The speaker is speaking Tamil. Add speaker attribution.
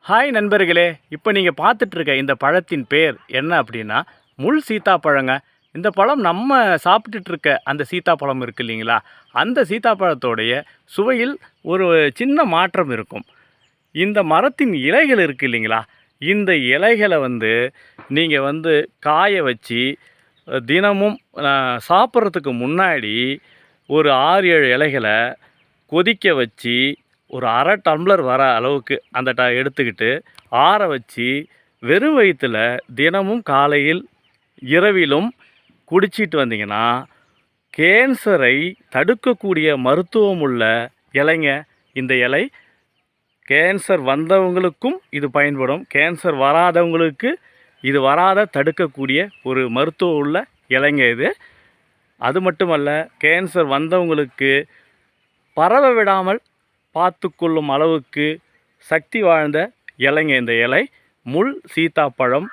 Speaker 1: ஹாய் நண்பர்களே, இப்போ நீங்கள் பார்த்துட்ருக்க இந்த பழத்தின் பேர் என்ன அப்படின்னா முள் சீத்தாப்பழங்க. இந்த பழம் நம்ம சாப்பிட்டுட்ருக்க அந்த சீத்தாப்பழம் இருக்குது இல்லைங்களா, அந்த சீத்தாப்பழத்தோடைய சுவையில் ஒரு சின்ன மாற்றம் இருக்கும். இந்த மரத்தின் இலைகள் இருக்குது இல்லைங்களா, இந்த இலைகளை நீங்கள் காய வச்சு தினமும் சாப்பிட்றதுக்கு முன்னாடி ஒரு 6-7 இலைகளை கொதிக்க வச்சு ஒரு அரை டம்ளர் வர அளவுக்கு அந்த எடுத்துக்கிட்டு ஆற வச்சு வெறும் வயிற்றில் தினமும் காலையில் இரவிலும் குடிச்சிட்டு வந்தீங்கன்னா கேன்சரை தடுக்கக்கூடிய மருத்துவம் உள்ள இலைங்க. இந்த இலை கேன்சர் வந்தவங்களுக்கும் இது பயன்படும், கேன்சர் வராதவங்களுக்கு இது வராத தடுக்கக்கூடிய ஒரு மருத்துவம் உள்ள இலைங்க இது. அது மட்டுமல்ல, கேன்சர் வந்தவங்களுக்கு பரவ விடாமல் பார்த்து கொள்ளும் அளவுக்கு சக்தி வாழ்ந்த இலைங்க இந்த இலை. முள் சீத்தாப்பழம்